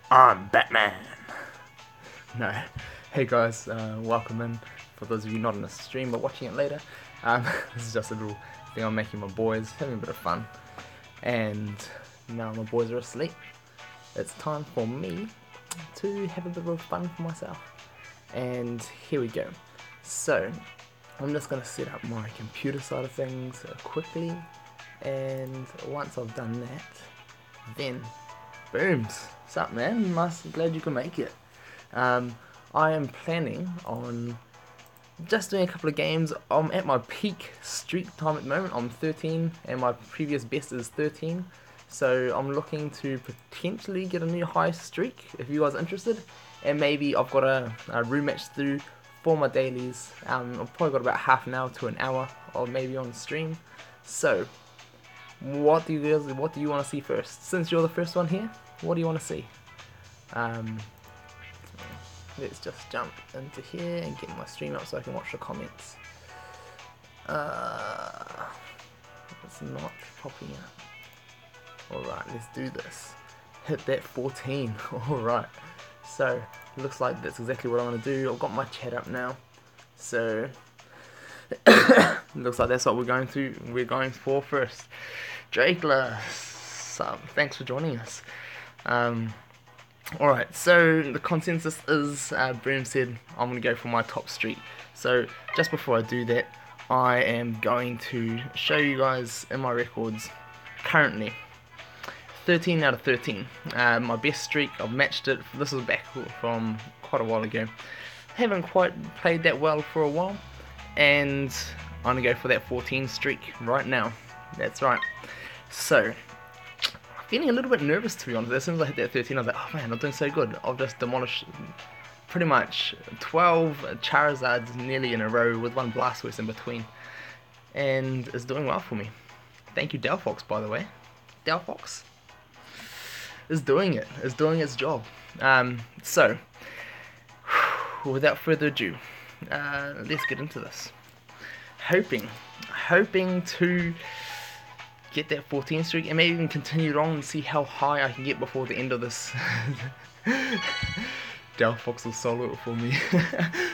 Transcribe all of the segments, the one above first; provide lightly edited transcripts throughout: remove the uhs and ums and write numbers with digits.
I'm Batman. No. Hey guys, welcome in. For those of you not in the stream but watching it later, this is just a little thing I'm making with my boys, having a bit of fun. And now my boys are asleep. It's time for me to have a bit of fun for myself. And here we go. So, I'm just going to set up my computer side of things quickly. And once I've done that, then booms. What's up, man? Glad you can make it. I am planning on just doing a couple of games. I'm at my peak streak time at the moment. I'm 13 and my previous best is 13. So I'm looking to potentially get a new high streak if you guys are interested. And maybe I've got a room match through for my dailies. I've probably got about half an hour to an hour or maybe on stream. So what do you want to see first? Since you're the first one here, what do you want to see? Let's just jump into here and get my stream up so I can watch the comments. It's not popping up. Alright, let's do this. Hit that 14. Alright. So, looks like that's exactly what I want to do. I've got my chat up now. So, looks like that's what we're going for first. Drakeless, thanks for joining us. Alright, so the consensus is, Broom said I'm going to go for my top streak. So just before I do that, I am going to show you guys in my records currently 13 out of 13. My best streak, I've matched it. This was back from quite a while ago. Haven't quite played that well for a while, and I'm going to go for that 14 streak right now. That's right. So, feeling a little bit nervous, to be honest. As soon as I hit that 13, I was like, oh man, I'm doing so good. I've just demolished pretty much 12 Charizards nearly in a row with one Blastoise in between. And it's doing well for me. Thank you, Delphox, by the way. Delphox is doing it. Is doing its job. So, without further ado, let's get into this. Hoping to get that 14 streak and maybe even continue it on and see how high I can get before the end of this. Delphox will solo it for me.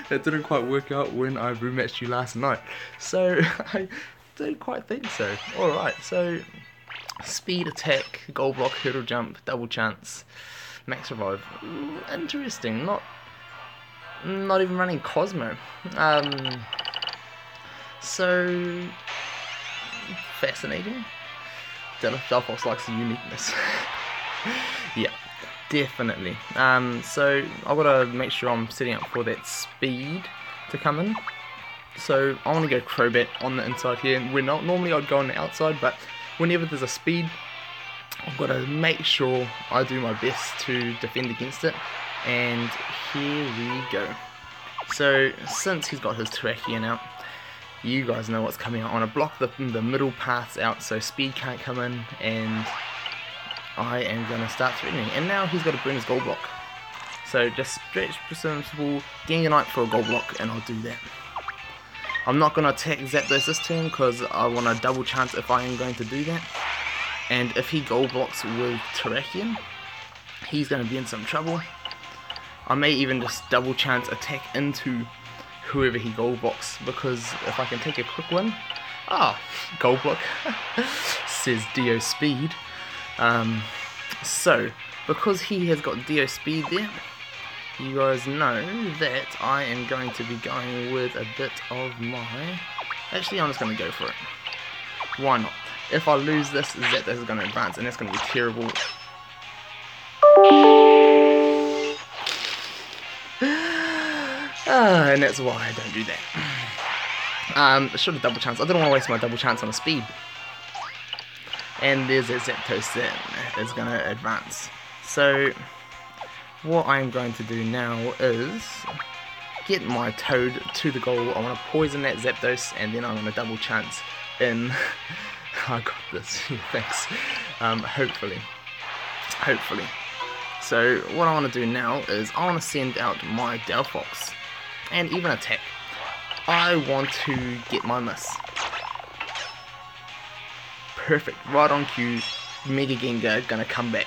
That didn't quite work out when I rematched you last night, so I don't quite think so. Alright, so speed, attack, gold block, hurdle jump, double chance, max revive. Interesting. Not even running Cosmo. So fascinating. Delphox likes the uniqueness. Yeah, definitely. So I've got to make sure I'm setting up for that speed to come in. So I want to go Crobat on the inside here. Normally I'd go on the outside, but whenever there's a speed, I've got to make sure I do my best to defend against it. And here we go. So since he's got his Terrakion out, you guys know what's coming out. I want to block the middle paths out so speed can't come in, and I am going to start threatening. And now he's got to burn his gold block. So just stretch, simple, Genganite for a gold block, and I'll do that. I'm not going to attack Zapdos this turn because I want a double chance if I am going to do that. And if he gold blocks with Terrakion, he's going to be in some trouble. I may even just double chance attack into whoever he gold blocks, because if I can take a quick win, gold block, says Dio speed. So because he has got Dio speed there, you guys know that I am going to be going with a bit of my, actually I'm just going to go for it. Why not? If I lose this, Zapdos is going to advance, and that's going to be terrible. And that's why I don't do that. I should have double chance. I didn't want to waste my double chance on a speed. And there's a Zapdos that is going to advance. So what I'm going to do now is get my Toad to the goal. I want to poison that Zapdos, and then I'm going to double chance in. I got this. Thanks. Hopefully. So what I want to do now is I want to send out my Delphox and even attack. I want to get my miss. Perfect, right on cue. Mega Gengar gonna come back.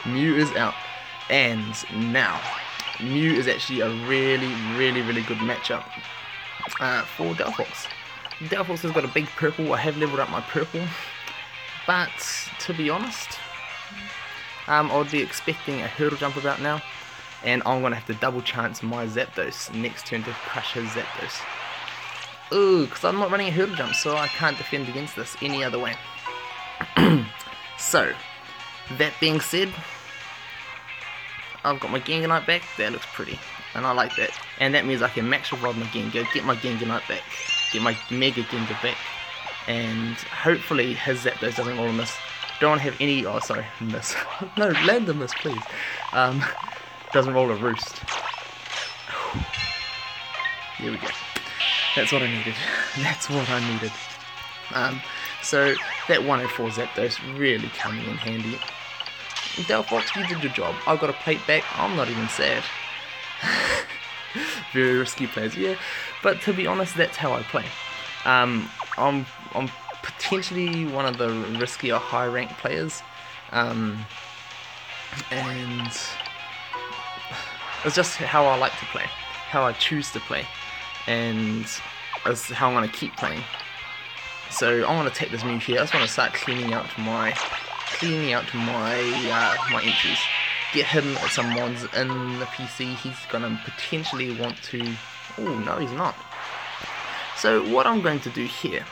Mew is out. And now, Mew is actually a really good matchup for Delphox. Delphox has got a big purple. I have leveled up my purple. But, to be honest, I would be expecting a hurdle jump about now. And I'm going to have to double chance my Zapdos next turn to crush his Zapdos. Ooh, because I'm not running a hurdle jump, so I can't defend against this any other way. So, that being said, I've got my Gengarite back. That looks pretty, and I like that. And that means I can max revive my Gengar, get my Gengarite back, get my Mega Gengar back, and hopefully his Zapdos doesn't roll a miss. Don't have any, oh sorry, miss. No, land a miss please. Doesn't roll a roost. There we go. That's what I needed. That's what I needed. So that 104 Zapdos really coming in handy. Delphox, you did your job. I got a plate back. I'm not even sad. Very risky plays, yeah. But to be honest, that's how I play. I'm potentially one of the riskier high rank players, and it's just how I like to play, how I choose to play, and it's how I'm going to keep playing. So I'm going to take this Mew here. I just want to start cleaning out my my entries. Get him some mods in the PC. He's going to potentially want to... Oh, no he's not. So what I'm going to do here,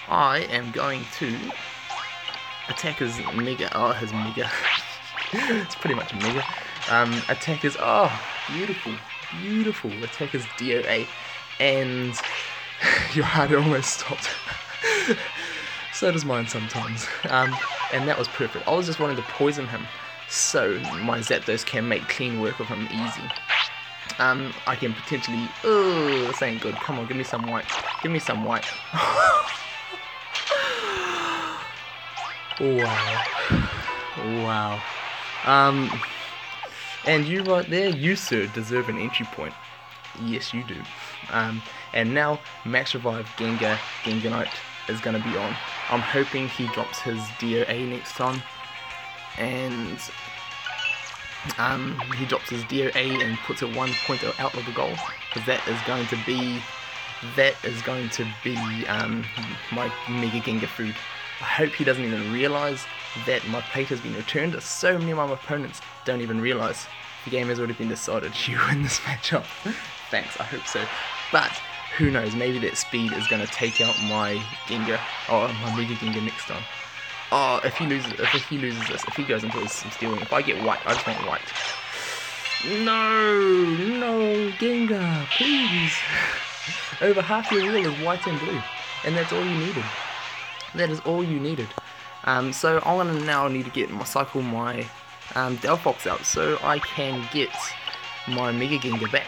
I am going to attack his Mega... Oh, his Mega. It's pretty much a Mega. Attack his... Oh, beautiful. Beautiful. Attack his DOA. And your heart almost stopped. So does mine sometimes. And that was perfect. I was just wanting to poison him so my Zapdos can make clean work of him easy. I can potentially... Oh, this ain't good. Come on, give me some white. Give me some white. Wow. Wow. And you right there, you sir, deserve an entry point. Yes, you do. And now, Max Revive Gengarite is going to be on. I'm hoping he drops his DOA next time. And he drops his DOA and puts it 1 point out of the goal. Because that is going to be my Mega Gengar food. I hope he doesn't even realise that my plate has been returned. So many of my opponents don't even realise the game has already been decided. You win this matchup. Thanks, I hope so. But who knows, maybe that speed is going to take out my Gengar, or my Mega Gengar next time. Oh, if he loses this, if he goes into his stealing, if I get white, I just want white. No, Gengar, please. Over half your wheel is white and blue, and that's all you needed. That is all you needed. So I'm gonna now need to get cycle my Delphox out so I can get my Mega Gengar back,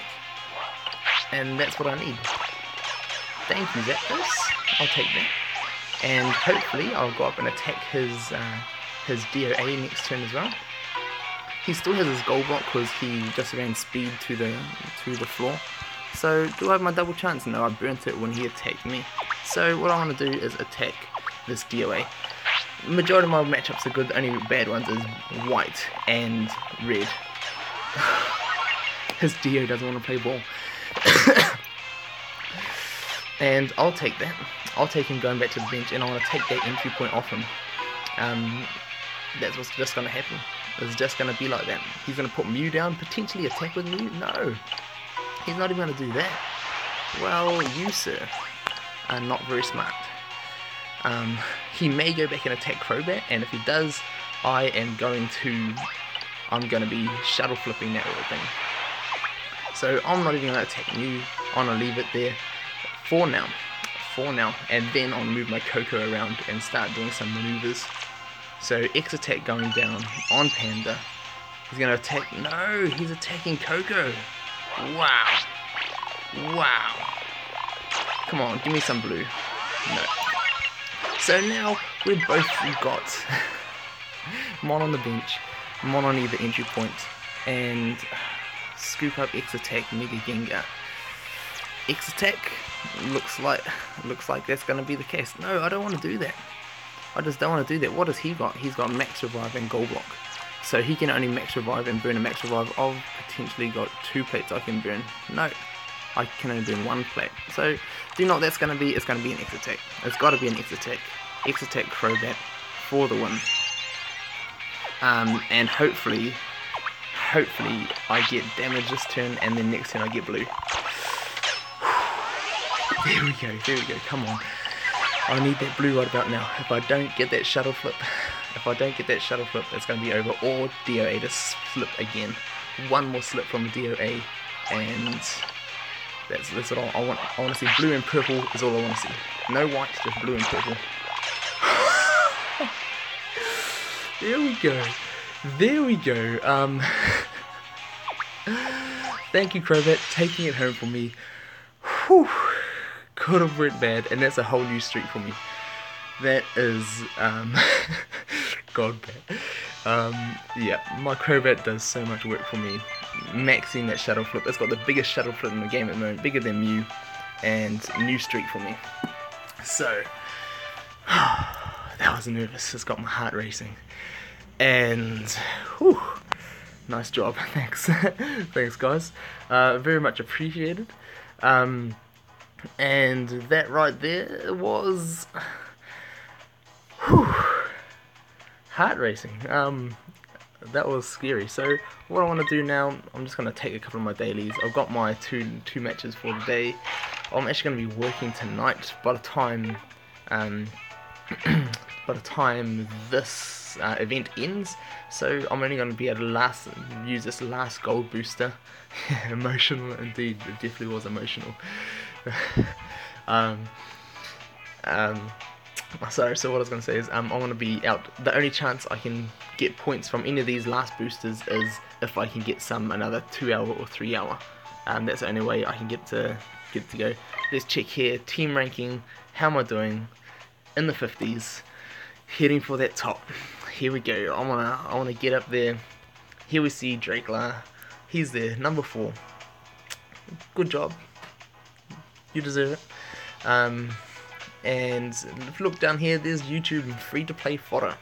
and that's what I need. Thank you, Zapdos. I'll take that, and hopefully I'll go up and attack his DOA next turn as well. He still has his gold block because he just ran speed to the floor. So do I have my double chance? No, I burnt it when he attacked me. So what I want to do is attack this DOA. Majority of my matchups are good. The only bad ones is white and red. His DO doesn't want to play ball. And I'll take that. I'll take him going back to the bench, and I want to take that entry point off him. That's what's just going to happen. It's just going to be like that. He's going to put Mew down, potentially attack with Mew. No, he's not even going to do that. Well, you sir are not very smart. He may go back and attack Crobat, and if he does, I'm going to be shuttle flipping that little thing. So I'm not even going to attack Mew. I'm going to leave it there for now, and then I'll move my Coco around and start doing some maneuvers. So X attack going down on Panda. He's going to attack. No, he's attacking Coco. Wow. Wow. Come on, give me some blue. No. So now we've both got Mon on the bench, Mon on either entry point, and scoop up X attack Mega Gengar. X attack looks like that's going to be the case. No, I don't want to do that. I just don't want to do that. What has he got? He's got Max Revive and Gold Block. So he can only max revive and burn a max revive. I've potentially got 2 plates I can burn. No, I can only burn 1 plate. So do you know what that's going to be? It's going to be an X attack. It's got to be an X attack. X attack Crobat for the win. And hopefully I get damage this turn, and then next turn I get blue. There we go, come on. I need that blue right about now. If I don't get that shuttle flip, it's going to be over. Or DOA to slip again. One more slip from DOA, and that's what I want. I want to see blue and purple is all I want to see. No white, just blue and purple. There we go. Thank you, Crobat, taking it home for me. Whew. Could have went bad, and that's a whole new streak for me. That is god bad. Yeah, my Crobat does so much work for me. Maxing that shuttle flip. It's got the biggest shuttle flip in the game at the moment, bigger than Mew, and new streak for me. So that was nervous. It's got my heart racing. And whew, nice job. Thanks. Thanks, guys. Very much appreciated. And that right there was heart racing. That was scary. So what I want to do now, I'm just going to take a couple of my dailies. I've got my two matches for the day. I'm actually going to be working tonight. By the time this event ends, so I'm only going to be able to use this last gold booster. Emotional indeed. It definitely was emotional. Sorry, so what I was going to say is I want to be out. The only chance I can get points from any of these last boosters is if I can get another 2 hour or 3 hour. That's the only way I can get to go. Let's check here, team ranking. How am I doing? In the 50s, heading for that top. Here we go. I wanna get up there. Here we see Drakela. He's there, number 4. Good job. You deserve it. And if you look down here, there's YouTube free-to-play fodder.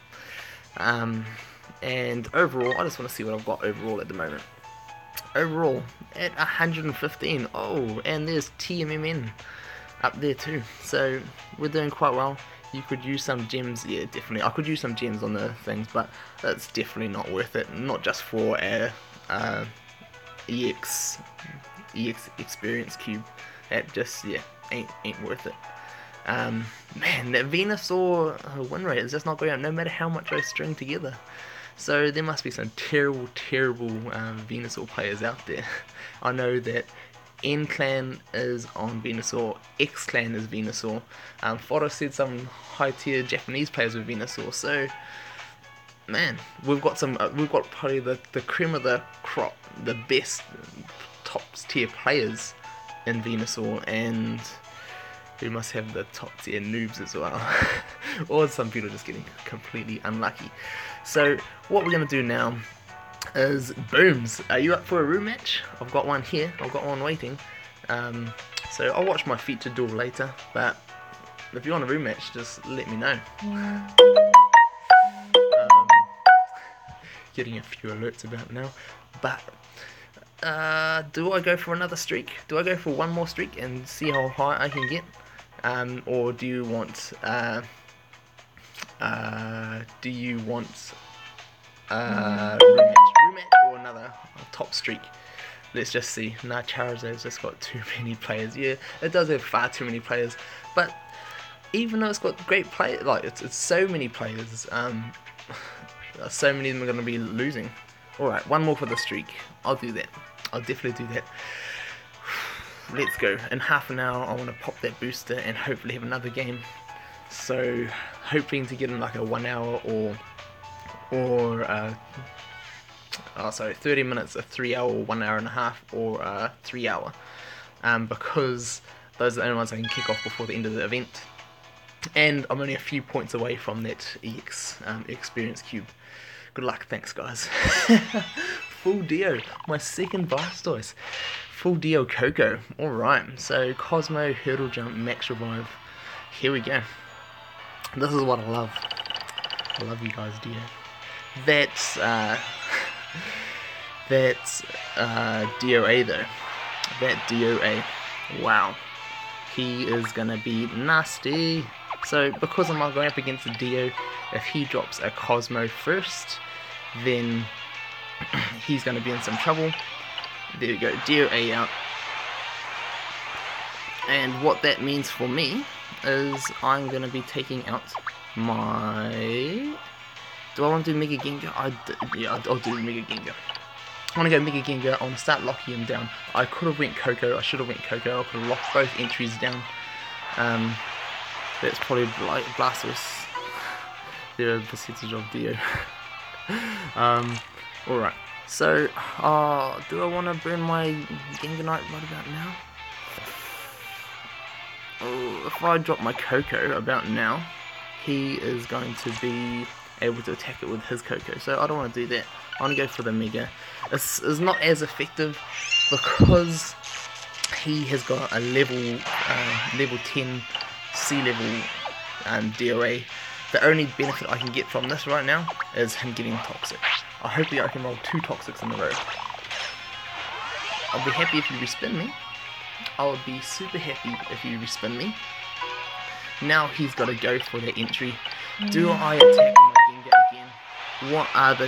And overall, I just want to see what I've got overall at the moment. Overall, at 115. Oh, and there's TMMN up there too. So we're doing quite well. You could use some gems. Yeah, definitely. I could use some gems on the things, but that's definitely not worth it. Not just for a EX experience cube. That just, yeah, ain't worth it. Man, that Venusaur win rate is just not going up no matter how much I string together. So there must be some terrible Venusaur players out there. I know that N-Clan is on Venusaur, X-Clan is Venusaur. Fodder said some high-tier Japanese players with Venusaur. So, man, we've got probably the cream of the crop, the best top-tier players in Venusaur, and we must have the top tier noobs as well. Or some people just getting completely unlucky. So what we're going to do now is Booms. Are you up for a room match? I've got one here. I've got one waiting. So I'll watch my featured duel later. But if you want a room match, just let me know. Getting a few alerts about now. But do I go for another streak? Do I go for one more streak and see how high I can get? Or do you want room match or another top streak? Let's just see. Nah, Charizard's just got too many players. Yeah, it does have far too many players. But even though it's got great players, like it's so many players, so many of them are going to be losing. Alright, one more for the streak. I'll do that. I'll definitely do that. Let's go. In half an hour I want to pop that booster and hopefully have another game. So hoping to get in like a 1 hour or 30 minutes, a 3 hour, 1 hour and a half, or a 3 hour. Because those are the only ones I can kick off before the end of the event. And I'm only a few points away from that EX experience cube. Good luck, thanks guys. Full Dio, my second Blastoise. Full Dio Coco. Alright, so Cosmo, Hurdle Jump, Max Revive. Here we go. This is what I love. I love you guys, Dio. That's DOA though. That DOA. Wow. He is gonna be nasty. So because I'm going up against the Dio, if he drops a Cosmo first, then he's gonna be in some trouble. There we go, DOA out. And what that means for me is I'm gonna be taking out my... Do I want to do Mega Gengar? Yeah, I'll do Mega Gengar. I want to go Mega Gengar. I want to start locking him down. I could have went Coco. I should have went Coco. I could have locked both entries down. That's probably like Blastoise. They're a percentage of Dio. Alright. So, do I want to burn my Gengar Knight right about now? Oh, if I drop my Coco about now, he is going to be able to attack it with his Coco. So I don't want to do that. I want to go for the Mega. It's not as effective because he has got a level 10 sea level DOA. The only benefit I can get from this right now is him getting toxic. Hopefully I can roll 2 toxics in a row. I'll be happy if you respin me. I would be super happy if you respin me. Now he's got to go for that entry. Do I attack with my Gengar again? What are the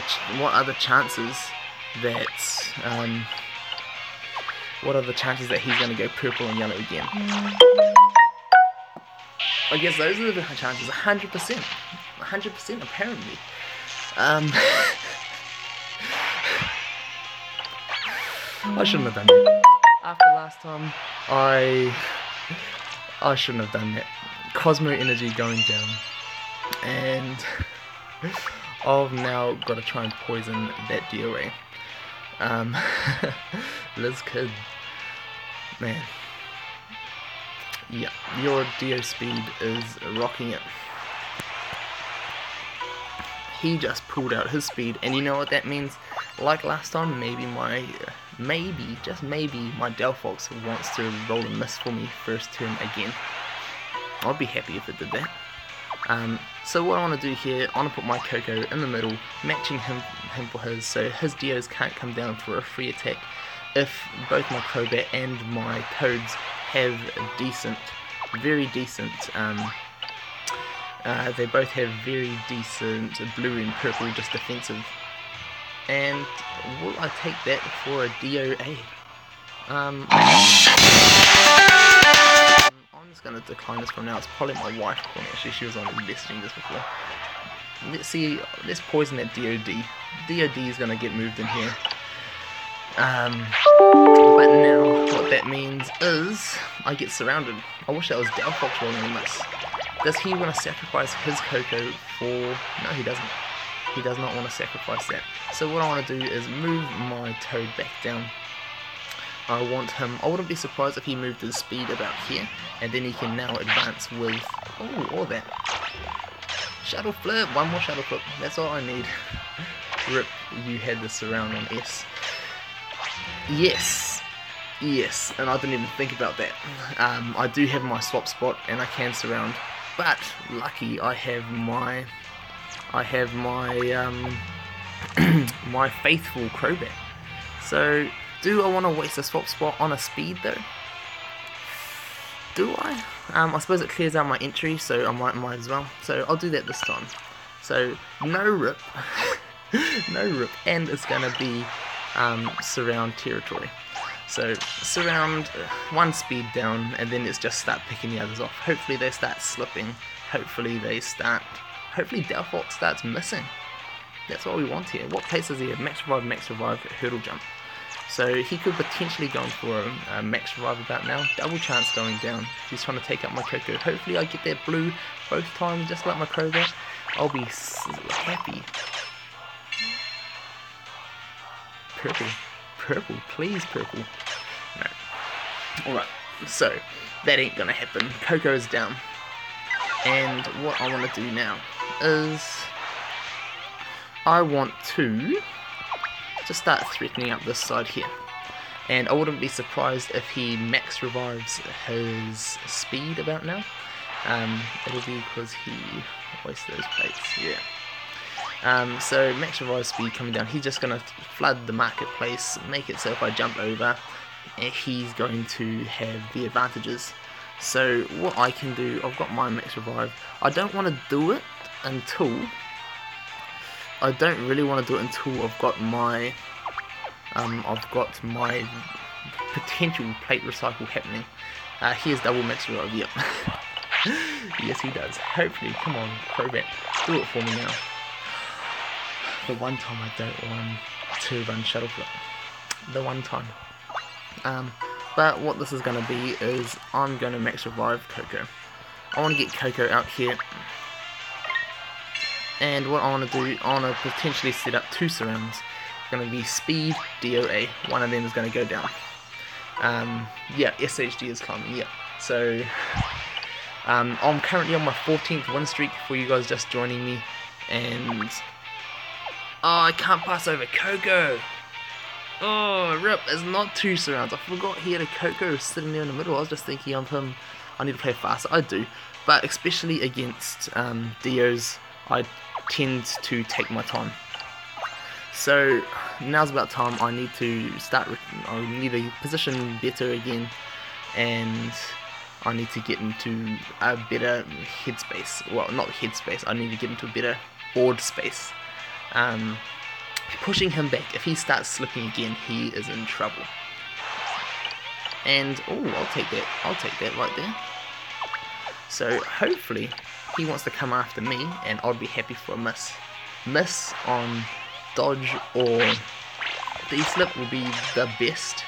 chances that he's going to go purple and yellow again? I guess those are the chances. 100%. 100% apparently. I shouldn't have done that. After last time, I shouldn't have done that. Cosmo energy going down, and I've now got to try and poison that DOA. Liz Kid, man, yeah, your Dio speed is rocking it. He just pulled out his speed, and you know what that means? Like last time, maybe just maybe my Delphox wants to roll a miss for me first turn again. I'd be happy if it did that. So what I want to do here, I want to put my Coco in the middle, matching him for his, so his Dios can't come down for a free attack. If both my Crobat and my Toads have decent, very decent, they both have very decent blue and purple, just defensive. And will I take that for a DOA? I'm just going to decline this from now. It's probably my wife calling. Actually, she was on investing this before. Let's see. Let's poison that DOD. DOD is going to get moved in here. But now what that means is I get surrounded. I wish that was Delphox rolling a miss. Does he want to sacrifice his Coco for... No, he doesn't. He does not want to sacrifice that. So what I want to do is move my Toad back down. I want him... I wouldn't be surprised if he moved his speed about here, and then he can now advance with... Oh, all that. Shadow Flip. One more Shadow Flip. That's all I need. Rip, you had the surround on S. Yes. Yes, and I didn't even think about that. I do have my swap spot, and I can surround. But, lucky, I have my my faithful Crobat. So, do I want to waste a swap spot on a speed though? Do I? I suppose it clears out my entry, so I might as well. So I'll do that this time. So no rip, no rip, and it's gonna be surround territory. So surround, one speed down, and then it's just start picking the others off. Hopefully they start slipping. Hopefully Delphox starts missing. That's what we want here. What pace is he at? Max revive, hurdle jump. So he could potentially go for a max revive about now. Double chance going down. He's trying to take out my Coco. Hopefully I get that blue both times, just like my Crobat. I'll be happy. Purple. Purple. Please, purple. No. Alright. So, that ain't gonna happen. Coco's down. And what I want to do now is... I want to just start threatening up this side here. And I wouldn't be surprised if he max revives his speed about now. It'll be because he wastes those plates, yeah. So max revive speed coming down, he's just going to flood the marketplace, make it so if I jump over, he's going to have the advantages. So what I can do, I've got my max revive. I don't want to do it until, I don't really want to do it until I've got my potential plate recycle happening. Here's double max revive, yep. Yes, he does. Hopefully, come on, Crobat, do it for me now. The one time I don't want to run Shuttle Flip. The one time. But what this is going to be is I'm going to max revive Coco. I want to get Coco out here. And what I want to do, I want to potentially set up 2 surrounds. It's going to be speed, DOA. One of them is going to go down. Yeah, SHD is climbing, yeah. So, I'm currently on my 14th win streak for you guys just joining me. And, oh, I can't pass over Coco. Oh, rip, it's not 2 surrounds. I forgot he had a Coco sitting there in the middle. I was just thinking of him. I need to play faster. I do. But especially against Dios, I tend to take my time. So, now's about time. I need to start, I need to position better again. And I need to get into a better headspace. Well, not headspace. I need to get into a better board space. Pushing him back, if he starts slipping again, he is in trouble. And, oh, I'll take that right there. So, hopefully, he wants to come after me, and I'll be happy for a miss. Miss on dodge or D-slip will be the best.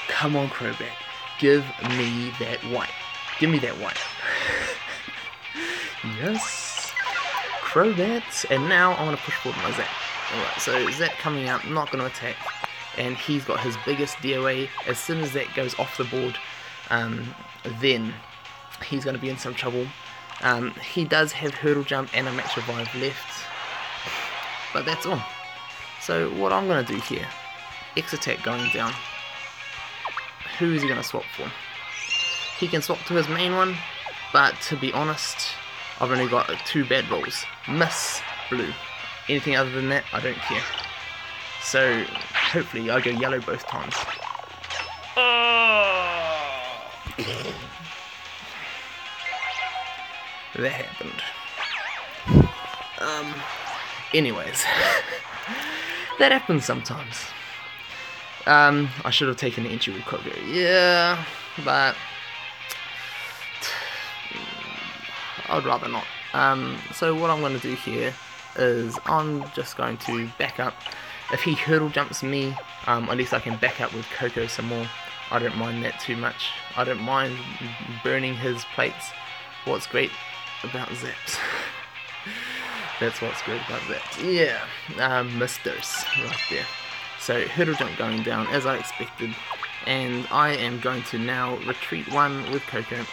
Come on, Crobat, give me that white. Give me that white. Yes. Crobat, and now I want to push forward my Zap. Alright, so Zap coming out, not going to attack, and he's got his biggest DOA. As soon as that goes off the board, then he's going to be in some trouble. He does have Hurdle Jump and a Max Revive left, but that's all. So what I'm going to do here, X attack going down. Who is he going to swap for? He can swap to his main one, but to be honest, I've only got 2 bad rolls. Miss, blue. Anything other than that, I don't care. So, hopefully I go yellow both times. Oh! That happened. Anyways. That happens sometimes. I should have taken the entry with Coco. Yeah, but I'd rather not. So what I'm going to do here is I'm just going to back up. If he hurdle jumps me, at least I can back up with Coco some more. I don't mind that too much. I don't mind burning his plates. What's great about Zaps? That's what's great about Zaps. Yeah, misters right there. So hurdle jump going down as I expected, and I am going to now retreat 1 with Coco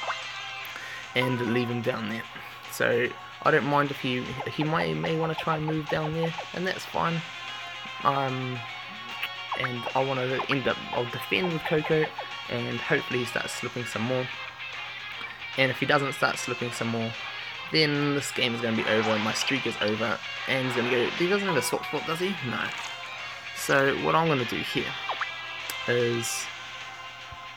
and leave him down there. So I don't mind if he may want to try and move down there, and that's fine. And I want to I'll defend with Coco, and hopefully he starts slipping some more. And if he doesn't start slipping some more, then this game is going to be over, and my streak is over, and he's going to go, he doesn't have a swap flip, does he? No. So what I'm going to do here is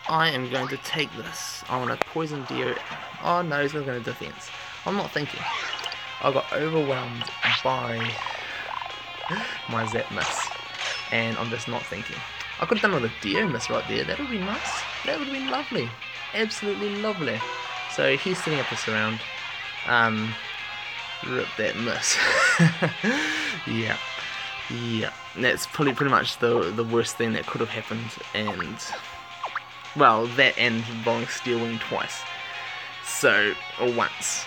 I am going to take this. I want to poison Dio. Oh no, he's going to go to defense. I'm not thinking. I got overwhelmed by my Zap miss, and I'm just not thinking. I could have done with a Dio miss right there. That would be nice. That would have been lovely. Absolutely lovely. So he's setting up a surround. Rip that miss. Yeah. Yeah. That's pretty much the worst thing that could have happened, and well, that and rolling Steel Wing twice. So, or once.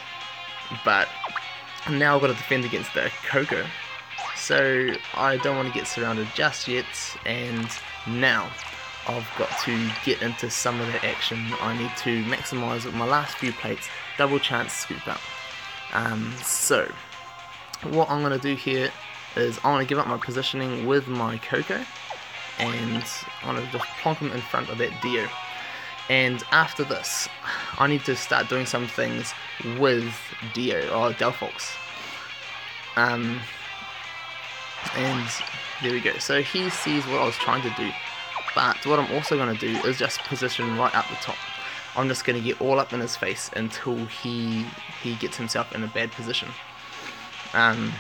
But now I've got to defend against the Coco. So I don't want to get surrounded just yet, and now I've got to get into some of that action. I need to maximise with my last few plates, double chance scoop up. So what I'm going to do here is I want to give up my positioning with my Coco, and I want to just plonk him in front of that Dio. And after this, I need to start doing some things with Dio, or Delphox. And there we go. So he sees what I was trying to do. But what I'm also going to do is just position right up the top. I'm just going to get all up in his face until he gets himself in a bad position. And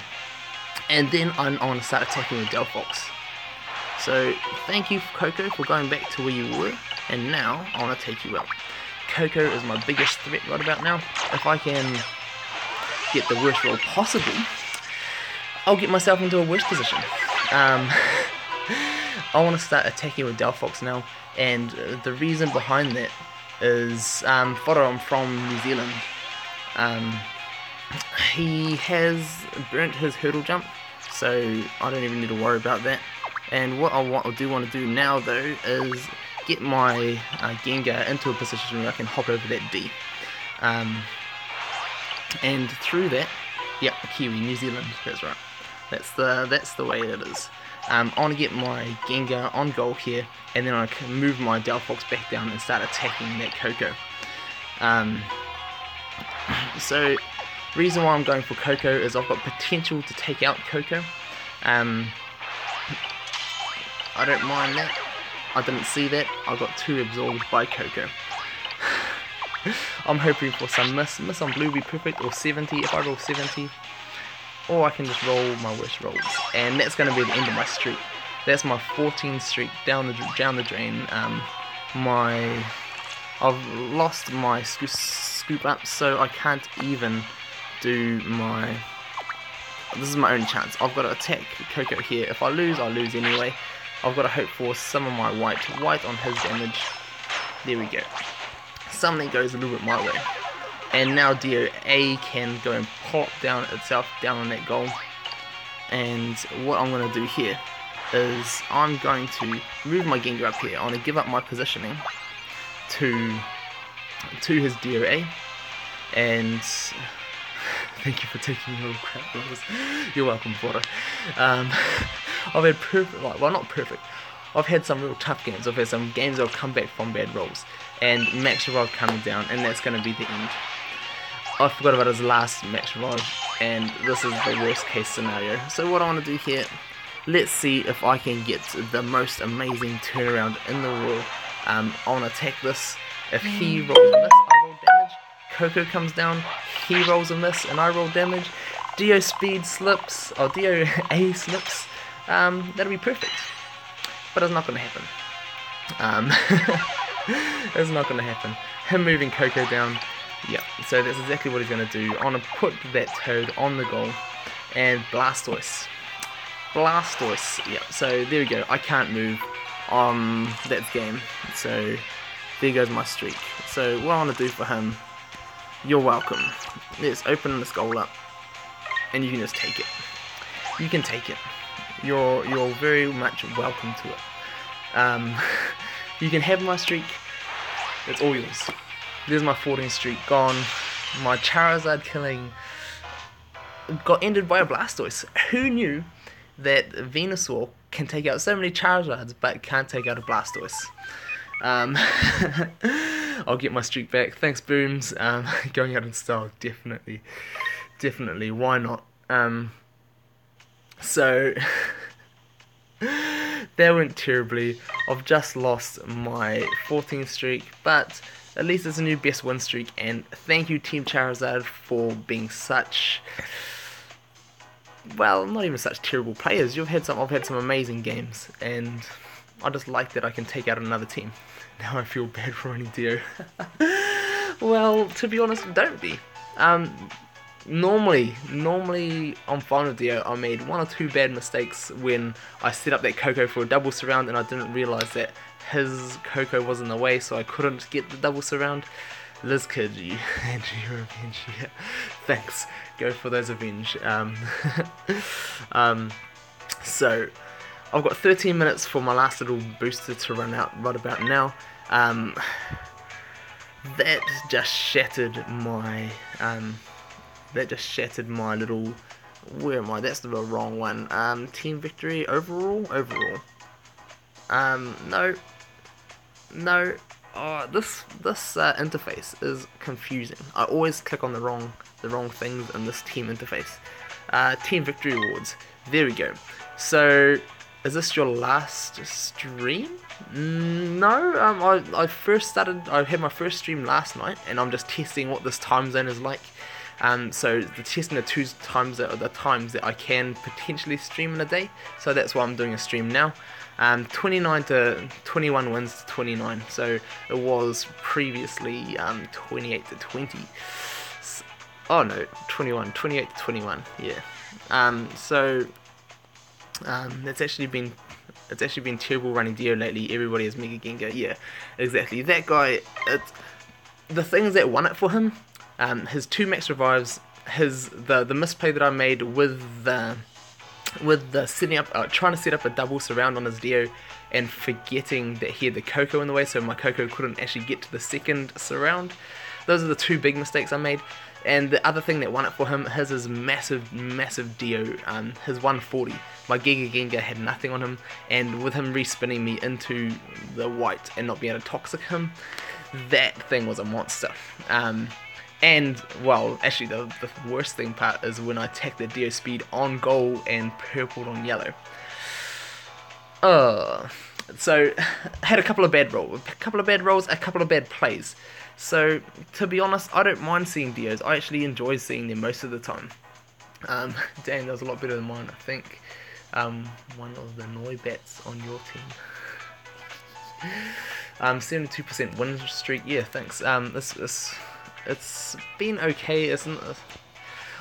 then I'm going to start attacking with Delphox. So thank you, Coco, for going back to where you were. And now I want to take you out. Coco is my biggest threat right about now. If I can get the worst roll possible, I'll get myself into a worse position. I want to start attacking with Delphox now, and the reason behind that is Fodder, I'm from New Zealand. He has burnt his hurdle jump, so I don't even need to worry about that. And what I do want to do now though is get my Gengar into a position where I can hop over that D. And through that, yeah, Kiwi, New Zealand, that's right. That's the way it is. I want to get my Gengar on goal here, and then I can move my Delphox back down and start attacking that Coco. So, reason why I'm going for Coco is I've got potential to take out Coco. I don't mind that. I didn't see that. I got too absorbed by Coco. I'm hoping for some miss. Miss on blue will be perfect, or 70 if I roll 70. Or I can just roll my worst rolls. And that's going to be the end of my streak. That's my 14th streak down the drain. I've lost my scoop up, so I can't even do my... This is my only chance. I've got to attack Coco here. If I lose, I lose anyway. I've got to hope for some of my white on his damage. There we go. Something goes a little bit my way. And now DOA can go and pop down itself down on that goal. And what I'm going to do here is I'm going to move my Gengar up here. I'm going to give up my positioning to his DOA. And thank you for taking your little crap rolls. You're welcome, Fodder. I've had perfect, well, not perfect. I've had some real tough games. I've had some games that have come back from bad rolls. And Max Revive coming down, and that's going to be the end. I forgot about his last Max Revive, and this is the worst case scenario. So what I want to do here, let's see if I can get the most amazing turnaround in the world. I want to attack this. If he rolls a miss, I roll damage. Coco comes down, he rolls a miss, and I roll damage. Dio speed slips, or Dio A slips. That'll be perfect. But it's not going to happen. It's not going to happen. Him moving Coco down. Yep, so that's exactly what he's going to do. I'm going to put that Toad on the goal. And Blastoise. Yep, so there we go. I can't move. That's game. So there goes my streak. So what I want to do for him, you're welcome. Let's open this goal up. And you can just take it. You can take it. You're very much welcome to it. You can have my streak. It's all yours. There's my 14th streak gone. My Charizard killing got ended by a Blastoise. Who knew that Venusaur can take out so many Charizards but can't take out a Blastoise? I'll get my streak back. Thanks, Booms. Going out in style, definitely. Why not? So that went terribly. I've just lost my 14th streak, but at least it's a new best win streak, and thank you Team Charizard for being such, well, not even such terrible players. I've had some amazing games, and I just like that I can take out another team. Now I feel bad for owning Dio. Well, to be honest, don't be. Normally I'm fine with Dio. I made one or two bad mistakes when I set up that Coco for a double surround and I didn't realise that his Coco was in the way, so I couldn't get the double surround. Liz Kid, you and your revenge. Yeah. Thanks. Go for those revenge. So I've got 13 minutes for my last little booster to run out right about now. That just shattered my little, where am I? That's the wrong one. Team victory overall. No. Oh, this interface is confusing. I always click on the wrong things in this team interface. Team victory awards. There we go. So, is this your last stream? No, I had my first stream last night, and I'm just testing what this time zone is like. So the testing the times that I can potentially stream in a day. So that's why I'm doing a stream now. 29 to 21 wins to 29. So it was previously 28 to 20. Oh no, 28 to 21. Yeah. It's actually been terrible running Dio lately. Everybody is Mega Gengar. Yeah, exactly. That guy. The things that won it for him. His 2 max revives, the misplay that I made with the setting up, trying to set up a double surround on his Dio, and forgetting that he had the Coco in the way, so my Coco couldn't actually get to the second surround. Those are the 2 big mistakes I made. And the other thing that won it for him, his is massive Dio, his 140. My Giga Gengar had nothing on him, and with him respinning me into the white and not being able to toxic him, that thing was a monster. And, well, actually the worst thing part is when I attacked the Dio speed on goal and purpled on yellow. So, I had a couple of bad rolls, a couple of bad plays. So, to be honest, I don't mind seeing Dios. I actually enjoy seeing them most of the time. Damn, that was a lot better than mine, I think. One of the Noibats on your team. 72% win streak, yeah, thanks. It's been okay, isn't it?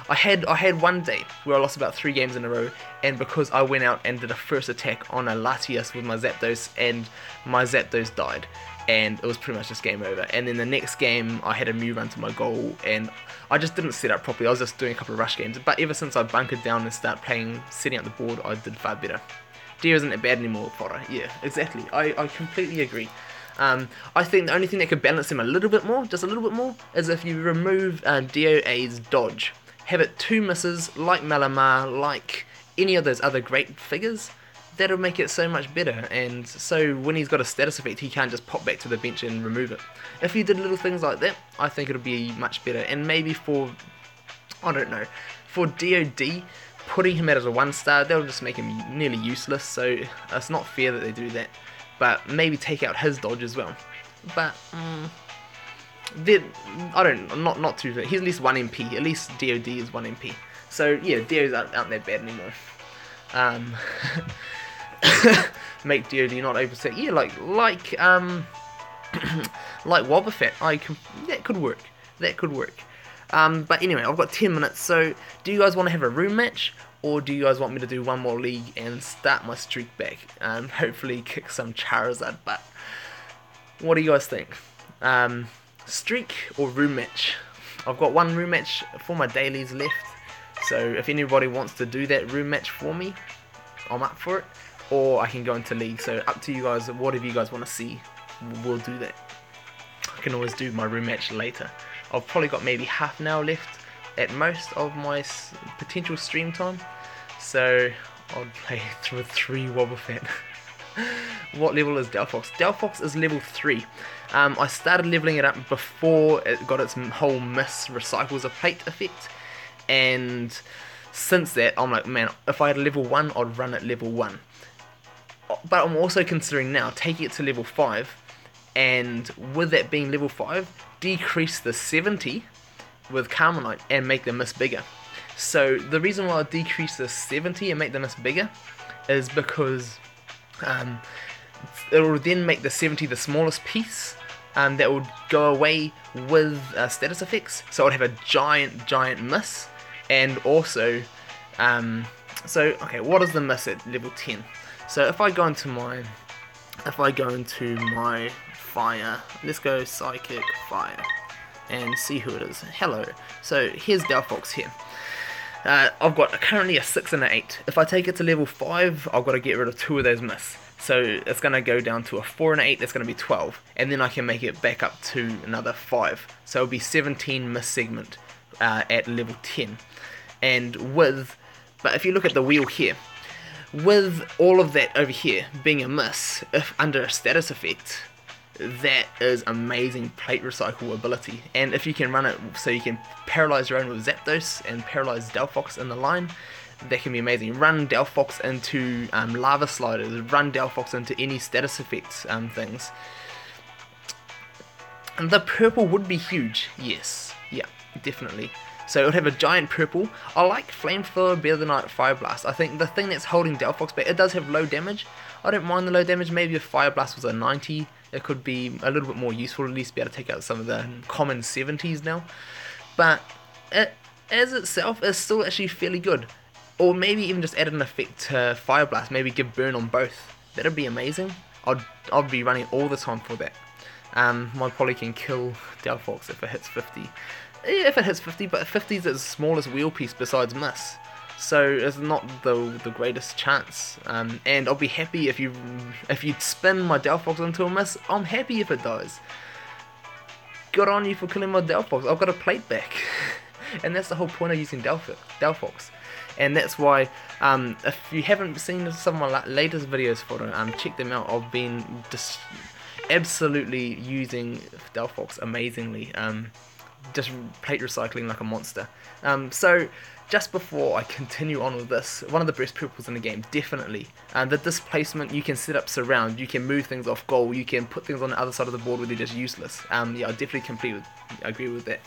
I had one day where I lost about 3 games in a row, and because I went out and did a first attack on a Latias with my Zapdos, and my Zapdos died, and it was pretty much just game over. And then the next game, I had a Mew run to my goal, and I just didn't set up properly. I was just doing a couple of rush games, but ever since I bunkered down and started playing, setting up the board, I did far better. Dio isn't that bad anymore, Fodder. Yeah, exactly. I completely agree. I think the only thing that could balance him a little bit more, just a little bit more, is if you remove Dio A's dodge. Have it 2 misses, like Malamar, like any of those other great figures. That'll make it so much better, and so when he's got a status effect, he can't just pop back to the bench and remove it. If you did little things like that, I think it'll be much better. And maybe for, I don't know, for DOD, putting him out as a 1-star, that'll just make him nearly useless, so it's not fair that they do that. But maybe take out his dodge as well. But not too. He's at least 1 MP. At least DOD is 1 MP. So yeah, DODs aren't that bad anymore. Make DOD not overset. Yeah, like Wobbuffet. That could work. That could work. But anyway, I've got 10 minutes. So do you guys want to have a room match? Or do you guys want me to do one more league and start my streak back? Hopefully kick some Charizard butt. What do you guys think? Streak or room match? I've got 1 room match for my dailies left. So if anybody wants to do that room match for me, I'm up for it. Or I can go into league. So up to you guys. Whatever you guys want to see, we'll do that. I can always do my room match later. I've probably got maybe half an hour left at most of my potential stream time. So I'll play through 3 Wobbuffet. What level is Delphox? Delphox is level 3. I started leveling it up before it got its whole miss recycles a plate effect, and since that I'm like, man, if I had a level 1, I'd run at level 1. But I'm also considering now taking it to level 5, and with that being level 5, decrease the 70 with Carmenite and make the miss bigger. So the reason why I decrease the 70 and make the miss bigger is because it will then make the 70 the smallest piece that would go away with status effects. So I would have a giant miss, and also okay, what is the miss at level 10? So if I go into my fire, let's go psychic fire and see who it is. Hello. So here's Delphox here. I've got currently a 6 and an 8. If I take it to level 5, I've got to get rid of 2 of those miss. So it's going to go down to a 4 and an 8, that's going to be 12. And then I can make it back up to another 5. So it'll be 17 miss segment at level 10. But if you look at the wheel here, with all of that over here being a miss, if under a status effect, that is amazing plate recycle ability. And if you can run it so you can paralyze your own with Zapdos and paralyze Delphox in the line, that can be amazing. Run Delphox into lava sliders, run Delphox into any status effects things. And the purple would be huge, yes, yeah, definitely. So it would have a giant purple. I like Flamethrower better than Fire Blast. I think the thing that's holding Delphox back, it does have low damage. I don't mind the low damage. Maybe if Fire Blast was a 90, it could be a little bit more useful, at least be able to take out some of the common 70s now. But it, as itself, is still actually fairly good. Or maybe even just add an effect to Fire Blast, maybe give burn on both. That'd be amazing. I'd be running all the time for that. My poly can kill Delphox if it hits 50. Yeah, if it hits 50, but 50 is its smallest wheel piece besides miss. So it's not the greatest chance. And I'll be happy if you spin my Delphox into a miss. I'm happy if it dies. Good on you for killing my Delphox. I've got a plate back. And that's the whole point of using Delphox. And that's why, if you haven't seen some of my latest videos for it, check them out. I've been just absolutely using Delphox amazingly. Just plate recycling like a monster. So just before I continue on with this, one of the best purples in the game, definitely. The displacement, you can set up surround, you can move things off goal, you can put things on the other side of the board where they're just useless. Yeah, I definitely agree with that.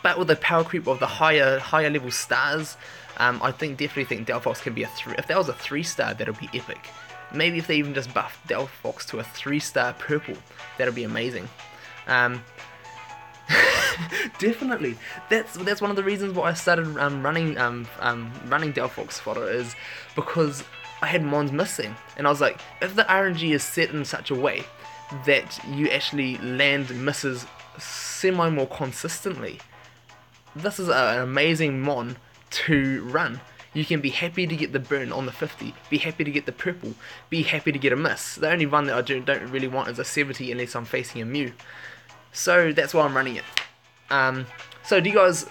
But with the power creep of the higher level stars, I definitely think Delphox can be a 3. If that was a 3-star, that'll be epic. Maybe if they even just buff Delphox to a 3-star purple, that'll be amazing. Definitely, that's one of the reasons why I started running Delphox fodder, is because I had mons missing, and I was like, if the RNG is set in such a way that you actually land misses semi more consistently, this is an amazing mon to run. You can be happy to get the burn on the 50, be happy to get the purple, be happy to get a miss. The only one that I don't really want is a 70 unless I'm facing a Mew. So that's why I'm running it. So do you guys,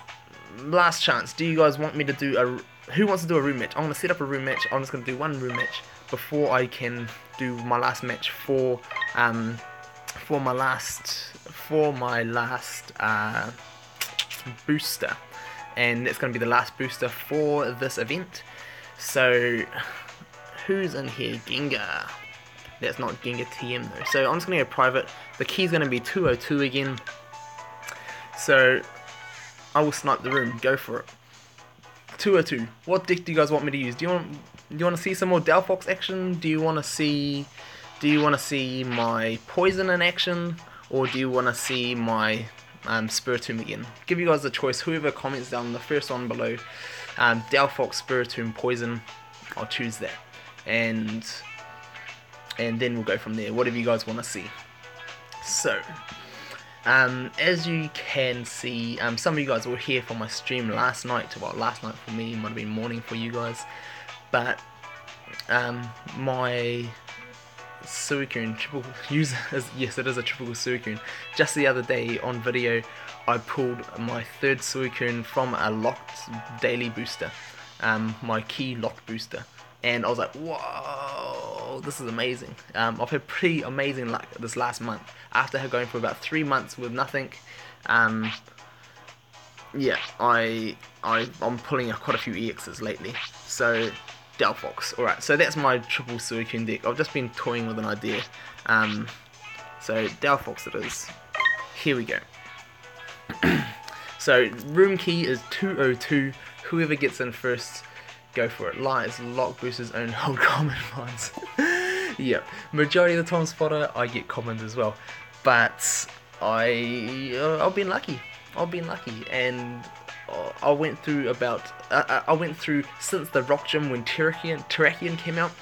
last chance, do you guys want me to do who wants to do a room match? I'm going to set up a room match. I'm just going to do one room match before I can do my last match for my last booster. And it's going to be the last booster for this event. So who's in here? Gengar. That's not Gengar TM though. So I'm just going to go private. The key's going to be 202 again. So I will snipe the room. Go for it. 202. What deck do you guys want me to use? Do you want to see some more Delphox action? Do you want to see my poison in action, or do you want to see my Spiritomb again? Give you guys the choice. Whoever comments down the first one below, Delphox, Spiritomb, poison, I'll choose that. And then we'll go from there. Whatever you guys want to see. So, as you can see, some of you guys were here for my stream last night. Well, last night for me, might have been morning for you guys. But my Suicune triple user yes, it is a triple Suicune. Just the other day on video, I pulled my 3rd Suicune from a locked daily booster, my key locked booster. And I was like, whoa, this is amazing. I've had pretty amazing luck this last month. After going for about 3 months with nothing, yeah, I'm pulling quite a few EXs lately. So, Delphox. Alright, so that's my triple Suicune deck. I've just been toying with an idea. So, Delphox it is. Here we go. So, room key is 202. Whoever gets in first, go for it. Lies, lock boosters, own hold common ones. Yep, majority of the time spotter, I get commons as well. But I've been lucky. And I went through since the Rock Gym when Terrakion came out.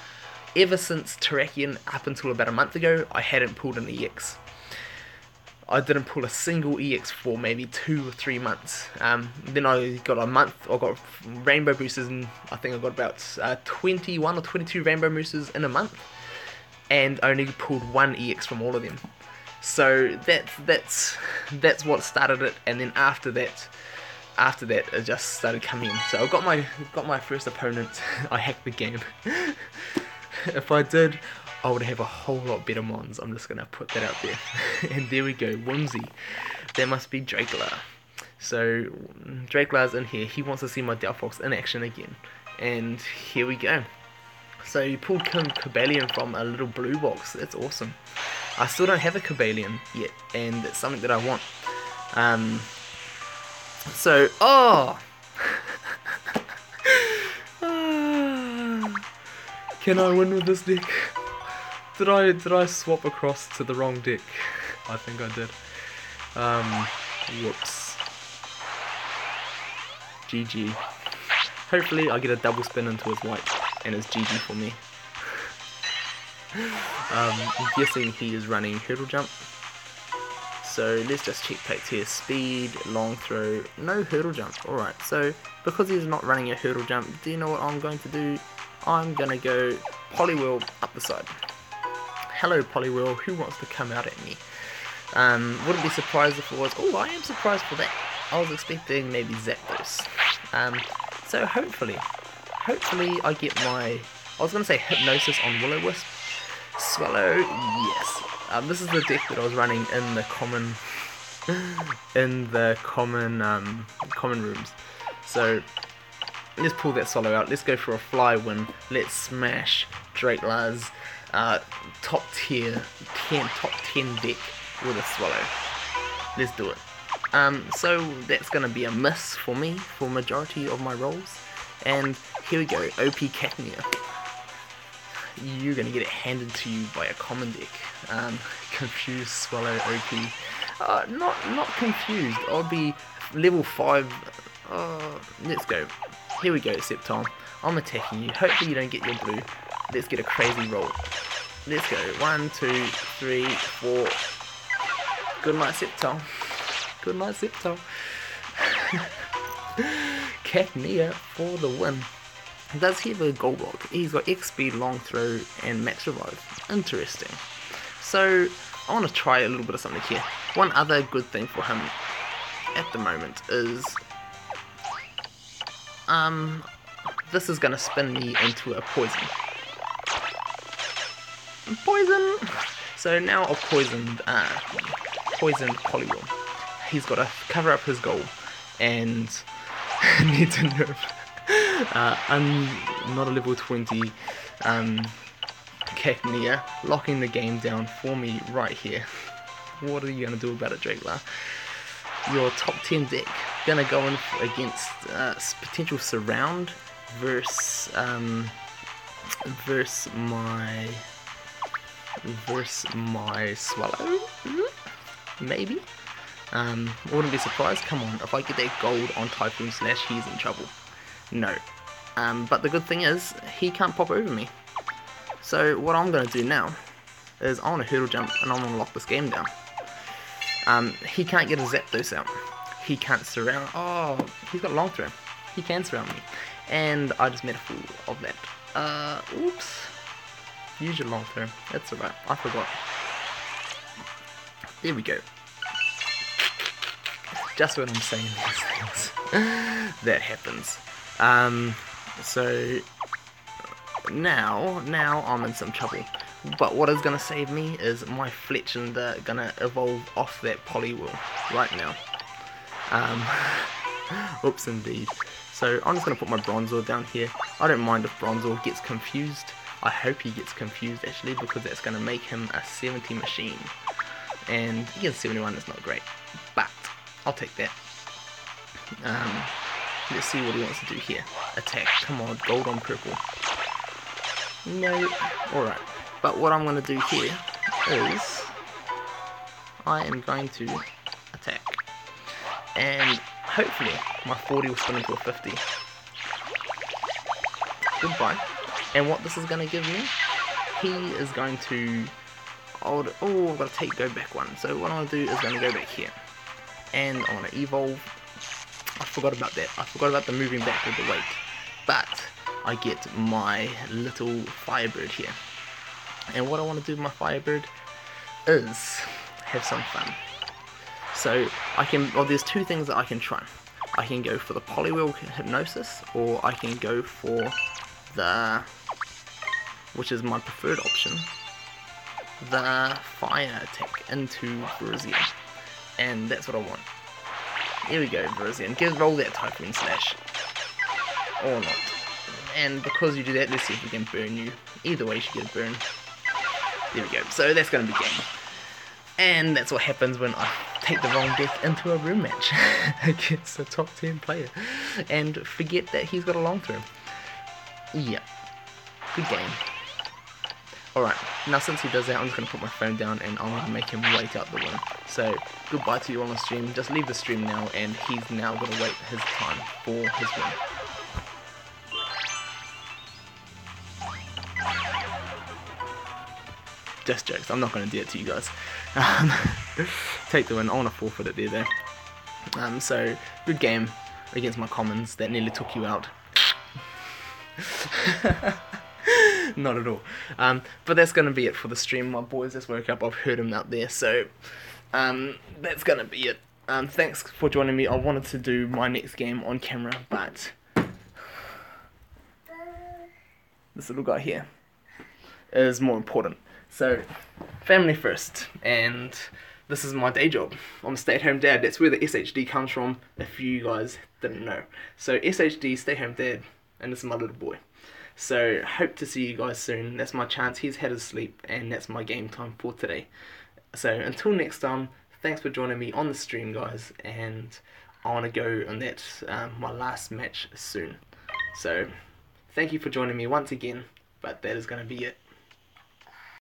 Ever since Terrakion up until about a month ago, I hadn't pulled an EX. I didn't pull a single EX for maybe 2 or 3 months. Then I got a month, I got rainbow boosters, and I think I got about 21 or 22 rainbow boosters in a month. And I only pulled 1 EX from all of them. So that's what started it, and then after that it just started coming in. So I got my first opponent. I hacked the game. If I did, I would have a whole lot better mons. I'm just gonna put that out there. And there we go, Whimsy. That must be Dracula. So Drakelar's in here. He wants to see my Delphox in action again. And here we go. So you pulled Cobalion from a little blue box. That's awesome. I still don't have a Cobalion yet, and it's something that I want. Oh! Can I win with this deck? Did I swap across to the wrong deck? I think I did. Whoops. GG. Hopefully I get a double spin into his white, and it's GG for me. I'm guessing he is running Hurdle Jump. So let's just check packs here. Speed, long throw, no Hurdle Jump. Alright, so because he's not running a Hurdle Jump, do you know what I'm going to do? I'm going to go Poliwhirl up the side. Hello Poliwhirl, who wants to come out at me? Wouldn't be surprised if it was... Oh, I am surprised for that. I was expecting maybe Zapdos. So hopefully I get my... I was going to say Hypnosis on Will-O-Wisp. Swallow, yes. This is the deck that I was running in the common... common rooms. So let's pull that Swallow out. Let's go for a fly win. Let's smash Drakelar's top 10 deck with a Swallow. Let's do it. So that's going to be a miss for me for majority of my rolls. And here we go, OP Cacnea. You're going to get it handed to you by a common deck. Confused Swallow OP. Not confused. I'll be level 5. Let's go. Here we go, Sceptile. I'm attacking you. Hopefully you don't get your blue. Let's get a crazy roll. Let's go. 1, 2, 3, 4. Good night, Sceptile. Good night, Sceptile. Cacnea for the win. Does he have a Gold Rock? He's got X Speed, Long Throw, and Max Revive. Interesting. So, I want to try a little bit of something here. One other good thing for him at the moment is... this is going to spin me into a Poison. Poison! So now I've poisoned Poliwhirl. He's got to cover up his goal and needs a nerf. I'm not a level 20 Cacnea, locking the game down for me right here. What are you going to do about it, Drakelar? Your top 10 deck going to go in against potential Surround versus my Swallow? Maybe? Wouldn't be surprised. Come on, if I get that gold on Typhoon Slash, he's in trouble. No. But the good thing is, he can't pop over me. So what I'm going to do now is I want to Hurdle Jump and I'm going to lock this game down. He can't get a Zapdos out. He can't surround. Oh, he's got Long Throw. He can surround me. And I just made a fool of that. Oops. Use your Long Throw. That's alright. I forgot. There we go. Just when I'm saying these things, that happens. So now I'm in some trouble. But what is going to save me is my Fletchinder going to evolve off that Poliwhirl right now. Oops, indeed. So I'm just going to put my Bronzor down here. I don't mind if Bronzor gets confused. I hope he gets confused actually, because that's going to make him a 70 machine. And against 71 is not great, but I'll take that. Let's see what he wants to do here. Attack. Come on, gold on purple. No. Alright. But what I'm going to do here is I am going to attack. And hopefully my 40 will spin into a 50. Goodbye. And what this is going to give me, he is going to... I've got to go back one. So what I'm going to do is going to go back here. And I want to evolve. I forgot about that. I forgot about the moving back with the weight. But I get my little Firebird here. And what I want to do with my Firebird is have some fun. So I can, well, there's two things that I can try. I can go for the Poliwhirl Hypnosis, or I can go for the, which is my preferred option, the Fire Attack into Verizia. And that's what I want. Here we go, Brazilian. Roll that Typhoon Slash. Or not. And because you do that, let's see if we can burn you. Either way, you should get a burn. There we go. So that's going to be game. And that's what happens when I take the wrong deck into a room match against a top 10 player. And forget that he's got a long throw. Yeah. Good game. Alright, now since he does that, I'm just going to put my phone down and I'm going to make him wait out the win. So, goodbye to you on the stream. Just leave the stream now and he's now going to wait his time for his win. Just jokes, I'm not going to do it to you guys. Take the win, I want to forfeit it there though. So, good game against my commons that nearly took you out. Not at all. But that's going to be it for the stream. My boys just woke up, I've heard them out there, so that's going to be it. Thanks for joining me. I wanted to do my next game on camera, but this little guy here is more important. So, family first, and this is my day job. I'm a stay-at-home dad. That's where the SHD comes from, if you guys didn't know. So, SHD, stay-home dad, and this is my little boy. So, hope to see you guys soon. That's my chance. He's had his sleep, and that's my game time for today. So, until next time, thanks for joining me on the stream, guys, and I want to go on that, my last match soon. So, thank you for joining me once again, but that is going to be it.